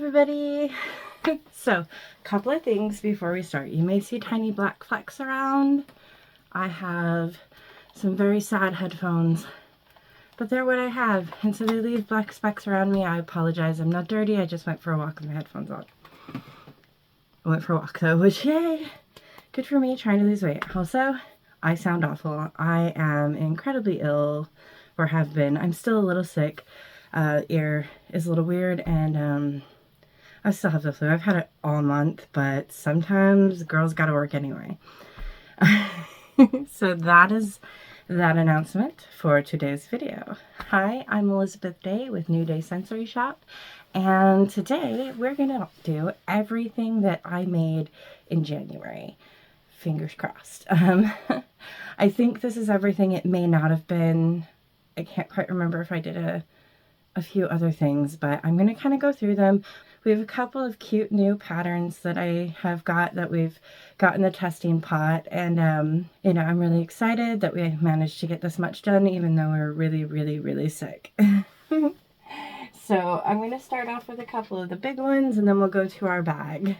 everybody. So, a couple of things before we start. You may see tiny black flecks around. I have some very sad headphones, but they're what I have, and so they leave black specks around me. I apologize. I'm not dirty. I just went for a walk with my headphones on. I went for a walk though, which yay! Good for me trying to lose weight. Also, I sound awful. I am incredibly ill, or have been. I'm still a little sick. Ear is a little weird, and I still have the flu. I've had it all month, but sometimes girls gotta work anyway. So that is that announcement for today's video. Hi, I'm Elizabeth Day with New Day Sensory Shop, and today we're gonna do everything that I made in January. Fingers crossed. I think this is everything. It may not have been. I can't quite remember if I did a few other things, but I'm going to kind of go through them. We have a couple of cute new patterns that I have got that we've got in the testing pot, and you know, I'm really excited that we managed to get this much done even though we're really sick. So I'm going to start off with a couple of the big ones and then we'll go to our bag,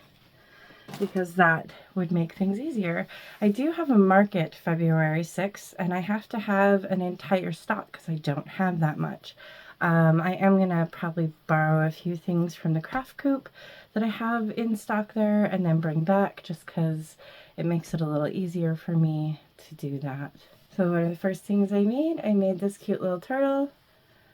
because that would make things easier. I do have a market February 6th, and I have to have an entire stock because I don't have that much. I am going to probably borrow a few things from the craft coop that I have in stock there and then bring back, just because it makes it a little easier for me to do that. So one of the first things I made this cute little turtle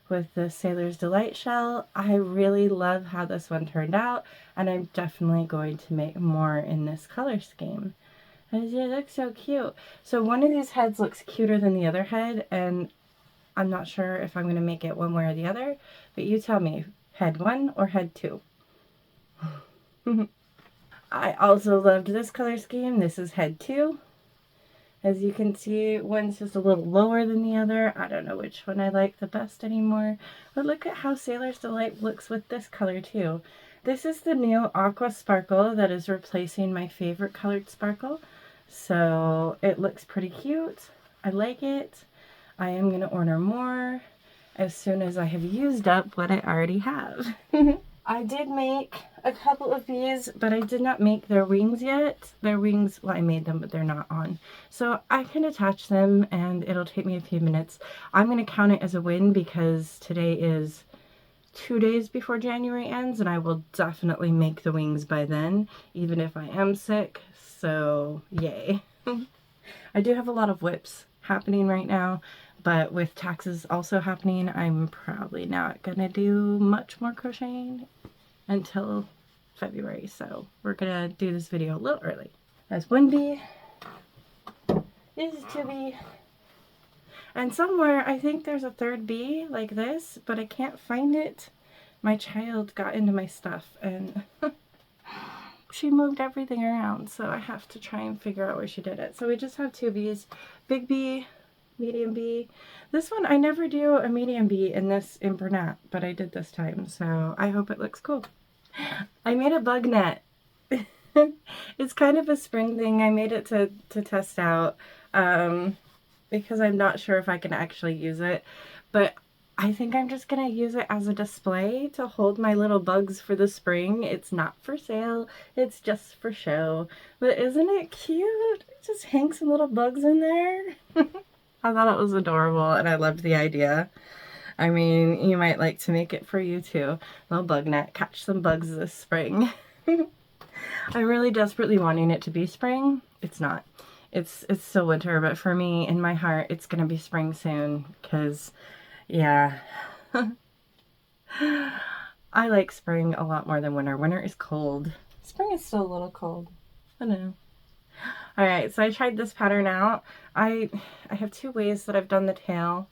with the Sailor's Delight shell. I really love how this one turned out, and I'm definitely going to make more in this color scheme. And it looks so cute. So one of these heads looks cuter than the other head, and I'm not sure if I'm going to make it one way or the other, but you tell me, head 1 or head 2. I also loved this color scheme. This is head 2. As you can see, one's just a little lower than the other. I don't know which one I like the best anymore. But look at how Sailor's Delight looks with this color too. This is the new Aqua Sparkle that is replacing my favorite colored sparkle. So it looks pretty cute. I like it. I am going to order more as soon as I have used up what I already have. I did make a couple of these, but I did not make their wings yet. Their wings, well, I made them, but they're not on. So I can attach them and it'll take me a few minutes. I'm going to count it as a win because today is 2 days before January ends, and I will definitely make the wings by then, even if I am sick. So yay. I do have a lot of whips happening right now, but with taxes also happening, I'm probably not gonna do much more crocheting until February, so we're gonna do this video a little early. That's 1B, this is 2B, and somewhere I think there's a 3rd B like this, but I can't find it. My child got into my stuff and she moved everything around, so I have to try and figure out where she did it. So we just have 2 B's, big B, medium B. This one, I never do a medium B in this in Bernat, but I did this time, so I hope it looks cool. I made a bug net. It's kind of a spring thing. I made it to test out because I'm not sure if I can actually use it, but I think I'm just gonna use it as a display to hold my little bugs for the spring. It's not for sale, it's just for show. But isn't it cute? Just hang some little bugs in there. I thought it was adorable and I loved the idea. I mean, you might like to make it for you too. Little bug net, catch some bugs this spring. I'm really desperately wanting it to be spring. It's not. It's still winter, but for me, in my heart, it's gonna be spring soon, because yeah. I like spring a lot more than winter. Winter is cold. Spring is still a little cold. I know. Alright, so I tried this pattern out. I have 2 ways that I've done the tail.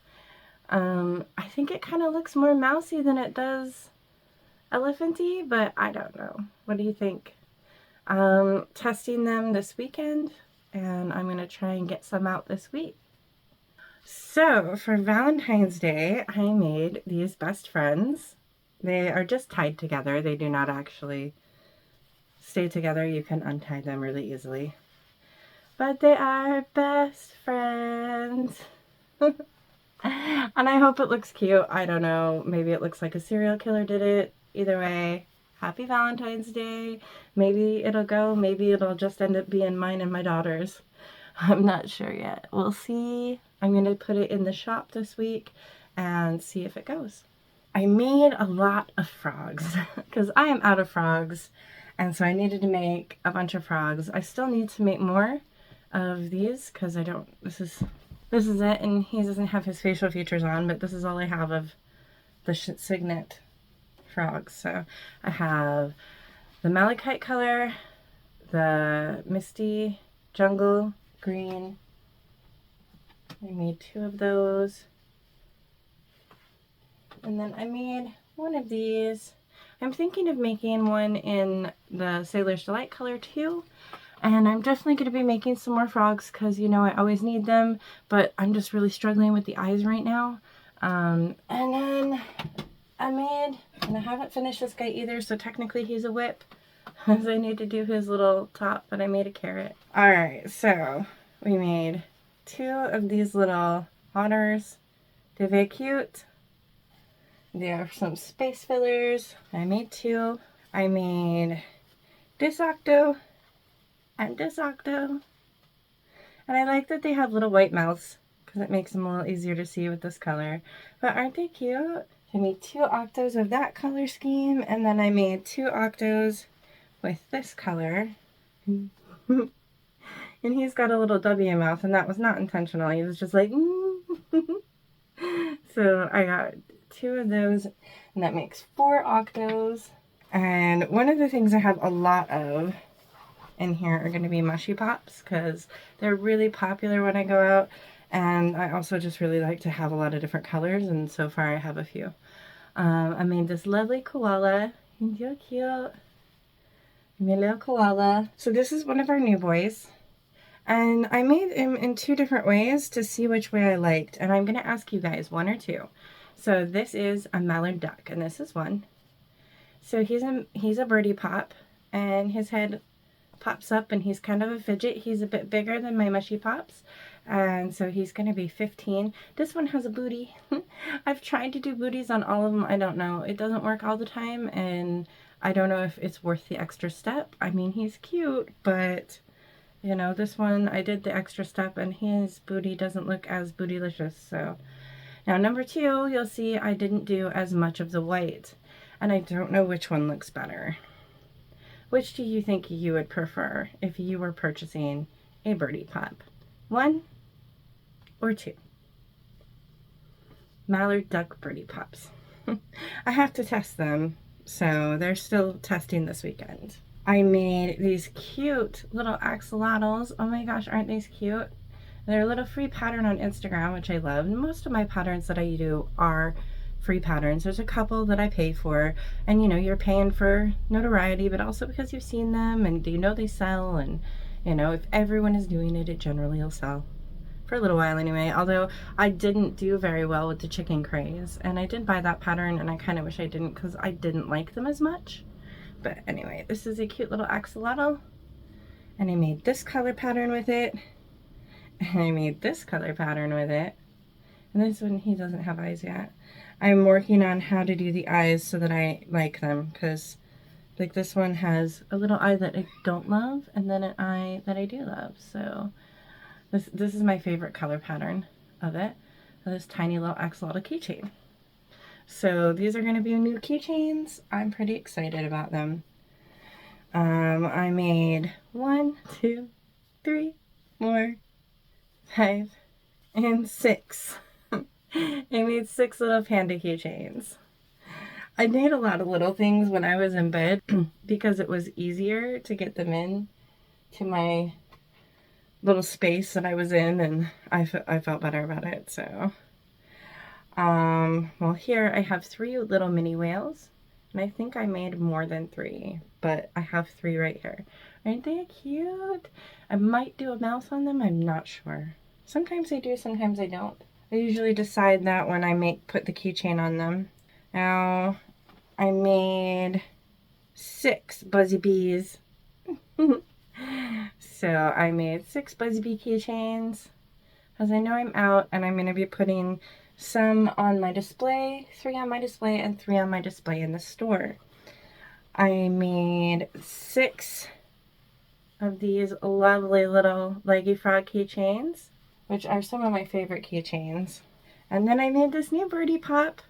I think it kind of looks more mousy than it does elephanty, but I don't know. What do you think? Testing them this weekend, and I'm going to try and get some out this week. So for Valentine's Day, I made these best friends. They are just tied together. They do not actually stay together. You can untie them really easily. But they are best friends. And I hope it looks cute. I don't know. Maybe it looks like a serial killer did it. Either way, Happy Valentine's Day. Maybe it'll go, maybe it'll just end up being mine and my daughter's. I'm not sure yet. We'll see. I'm going to put it in the shop this week and see if it goes. I made a lot of frogs because I am out of frogs, and so I needed to make a bunch of frogs. I still need to make more of these because I don't, this is it, and he doesn't have his facial features on, but this is all I have of the Signet frogs. So I have the malachite color, the misty jungle green. I made 2 of those. And then I made one of these. I'm thinking of making one in the Sailor's Delight color too. And I'm definitely going to be making some more frogs because, you know, I always need them. But I'm just really struggling with the eyes right now. And then I made, and I haven't finished this guy either, so technically he's a whip. As I need to do his little top, but I made a carrot. Alright, so we made 2 of these little otters. They're very cute. There are some space fillers. I made 2. I made this octo and this octo. And I like that they have little white mouths because it makes them a little easier to see with this color. But aren't they cute? I made 2 octos of that color scheme, and then I made 2 octos with this color. And he's got a little W mouth, and that was not intentional. He was just like, So I got 2 of those, and that makes 4 octos. And one of the things I have a lot of in here are going to be mushy pops because they're really popular when I go out, and I also just really like to have a lot of different colors, and so far I have a few. I made this lovely koala. He's so cute. I made a little koala. So this is one of our new boys. And I made him in 2 different ways to see which way I liked. And I'm going to ask you guys 1 or 2. So this is a mallard duck, and this is one. So he's a birdie pop, and his head pops up, and he's kind of a fidget. He's a bit bigger than my mushy pops, and so he's going to be 15. This one has a booty. I've tried to do booties on all of them. I don't know. It doesn't work all the time, and I don't know if it's worth the extra step. I mean, he's cute, but you know, this one I did the extra step, and his booty doesn't look as bootylicious. So now number 2, you'll see I didn't do as much of the white, and I don't know which one looks better. Which do you think you would prefer if you were purchasing a birdie pop? 1 or 2? Mallard duck birdie pops. I have to test them, so they're still testing this weekend. I made these cute little axolotls. Oh my gosh, aren't these cute? They're a little free pattern on Instagram, which I love. And most of my patterns that I do are free patterns. There's a couple that I pay for, and you know, you're paying for notoriety, but also because you've seen them and you know they sell, and you know, if everyone is doing it, it generally will sell. For a little while anyway, although I didn't do very well with the chicken craze, and I did buy that pattern, and I kind of wish I didn't because I didn't like them as much. But anyway, this is a cute little axolotl, and I made this color pattern with it, and I made this color pattern with it, and this one, he doesn't have eyes yet. I'm working on how to do the eyes so that I like them, because like this one has a little eye that I don't love, and then an eye that I do love. So this is my favorite color pattern of it, this tiny little axolotl keychain. So these are going to be new keychains. I'm pretty excited about them. I made 1, 2, 3, 4, 5, and 6. I made 6 little panda keychains. I made a lot of little things when I was in bed because it was easier to get them in to my little space that I was in, and I felt better about it. So well, here I have 3 little mini whales, and I think I made more than 3, but I have 3 right here. Aren't they cute? I might do a mouth on them, I'm not sure. Sometimes I do, sometimes I don't. I usually decide that when I put the keychain on them. Now, I made 6 Buzzy Bees. So I made 6 Buzzy Bee keychains, as I know I'm out, and I'm going to be putting some on my display, 3 on my display, and 3 on my display in the store. I made 6 of these lovely little leggy frog keychains, which are some of my favorite keychains. And then I made this new birdie pop.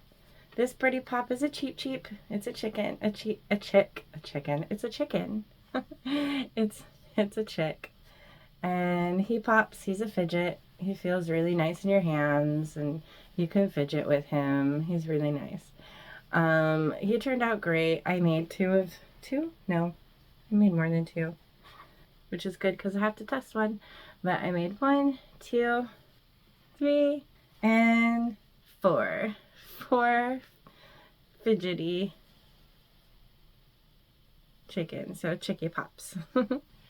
This birdie pop is a cheep. It's a chicken. A chicken. It's a chicken. it's a chick. And he pops. He's a fidget. He feels really nice in your hands, and you can fidget with him. He's really nice. He turned out great. I made 2. No, I made more than 2, which is good because I have to test one. But I made 1, 2, 3, and 4. 4 fidgety chickens, so chicky pops.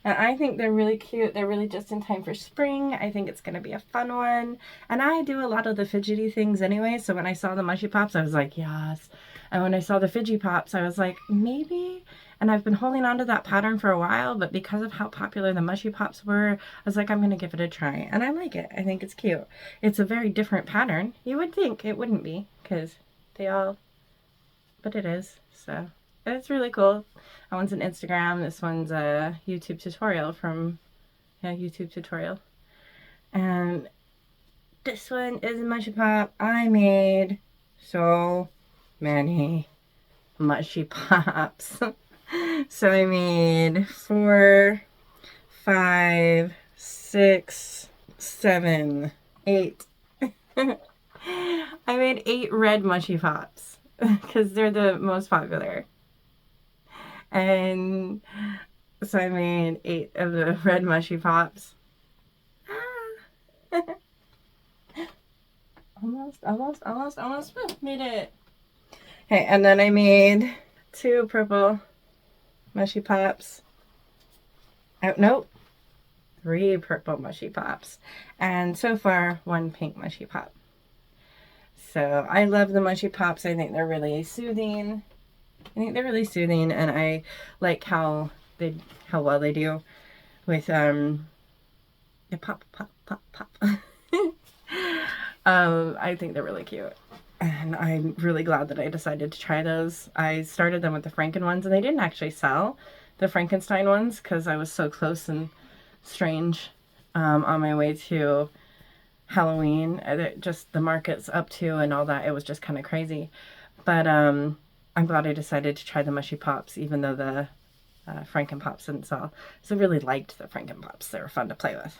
And I think they're really cute. They're really just in time for spring. I think it's going to be a fun one. And I do a lot of the fidgety things anyway, so when I saw the mushy pops, I was like, yes. And when I saw the fidgy pops, I was like, maybe. And I've been holding on to that pattern for a while, but because of how popular the mushy pops were, I was like, I'm going to give it a try. And I like it. I think it's cute. It's a very different pattern. You would think it wouldn't be, because they all, but it is, so. It's really cool. That one's an Instagram. This one's a YouTube tutorial from YouTube tutorial. And this one is a mushy pop. I made so many mushy pops. So I made 4, 5, 6, 7, 8. I made 8 red mushy pops because they're the most popular. And so I made 8 of the red mushy pops. Almost made it. Okay, and then I made 2 purple mushy pops. Oh, nope. 3 purple mushy pops. And so far, 1 pink mushy pop. So I love the mushy pops. I think they're really soothing. And I like how well they do with pop. I think they're really cute, and I'm really glad that I decided to try those. I started them with the Franken ones, and they didn't actually sell the Frankenstein ones because I was so close and strange on my way to Halloween. Just the markets up to and all that, it was just kind of crazy. But I'm glad I decided to try the mushy pops, even though the Franken pops didn't sell. So I really liked the Franken pops. They were fun to play with.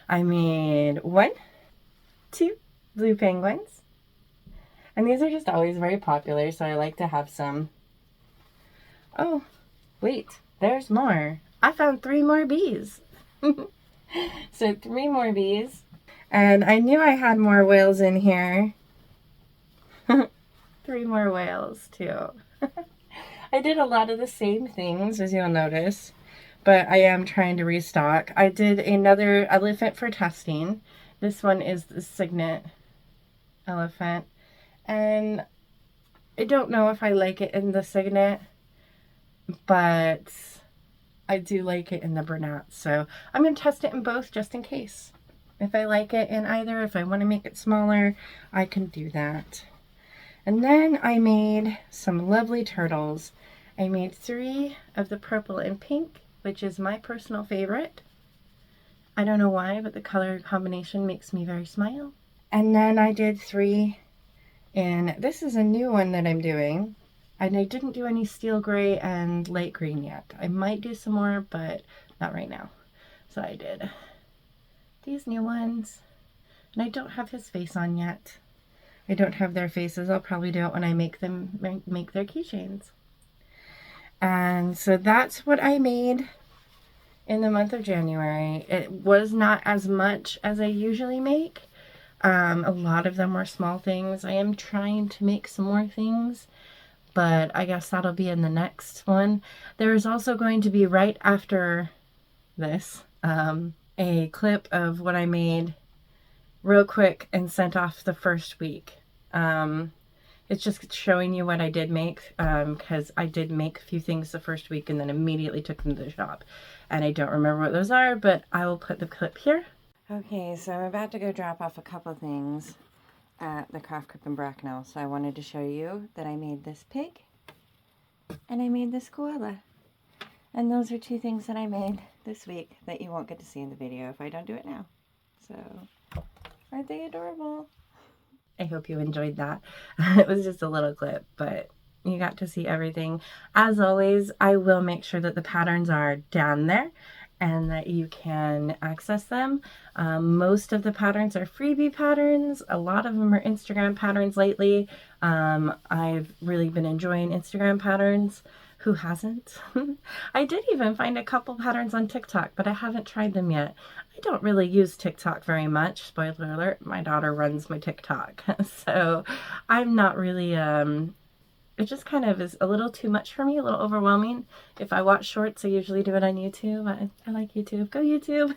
I made 1, 2 blue penguins. And these are just always very popular, so I like to have some. Oh, wait, there's more. I found 3 more bees. So 3 more bees. And I knew I had more whales in here. 3 more whales too. I did a lot of the same things, as you'll notice, but I am trying to restock. I did another elephant for testing. This one is the Signet elephant, and I don't know if I like it in the Signet, but I do like it in the Bernat, so I'm going to test it in both just in case. If I like it in either, if I want to make it smaller, I can do that. And then I made some lovely turtles. I made 3 of the purple and pink, which is my personal favorite. I don't know why, but the color combination makes me very smile. And then I did 3 in, this is a new one that I'm doing. And I didn't do any steel gray and light green yet. I might do some more, but not right now. So I did these new ones. And I don't have his face on yet. I don't have their faces. I'll probably do it when I make their keychains. And so that's what I made in the month of January. It was not as much as I usually make. A lot of them were small things. I am trying to make some more things, but I guess that'll be in the next one. There is also going to be, right after this, a clip of what I made real quick and sent off the first week. It's just showing you what I did make, because I did make a few things the first week and then immediately took them to the shop. And I don't remember what those are, but I will put the clip here. Okay, so I'm about to go drop off a couple things at the Craft Crib in Bracknell. So I wanted to show you that I made this pig. and I made this koala. And those are two things that I made this week that you won't get to see in the video if I don't do it now. So, aren't they adorable? I hope you enjoyed that. It was just a little clip, but you got to see everything. As always, I will make sure that the patterns are down there and that you can access them. Most of the patterns are freebie patterns. A lot of them are Instagram patterns lately. I've really been enjoying Instagram patterns. Who hasn't? I did even find a couple patterns on TikTok, but I haven't tried them yet. I don't really use TikTok very much. Spoiler alert, my daughter runs my TikTok. So I'm not really, it just kind of is a little too much for me, a little overwhelming. If I watch shorts, I usually do it on YouTube. I like YouTube. Go YouTube.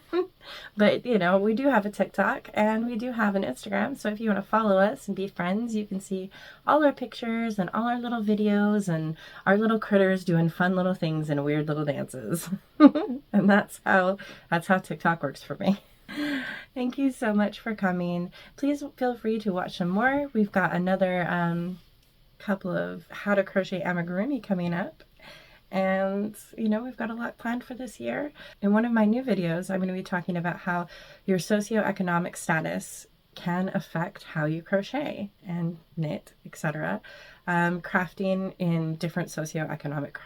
But, you know, we do have a TikTok and we do have an Instagram. So if you want to follow us and be friends, you can see all our pictures and all our little videos and our little critters doing fun little things and weird little dances. And that's how TikTok works for me. Thank you so much for coming. Please feel free to watch some more. We've got another couple of how to crochet amigurumi coming up, and you know, we've got a lot planned for this year. In one of my new videos, I'm going to be talking about how your socioeconomic status can affect how you crochet and knit, etc. Crafting in different socioeconomic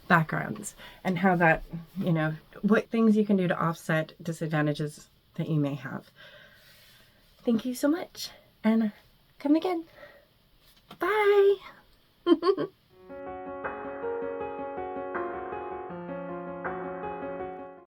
backgrounds, and how that, you know, what things you can do to offset disadvantages that you may have. Thank you so much, and come again. Bye!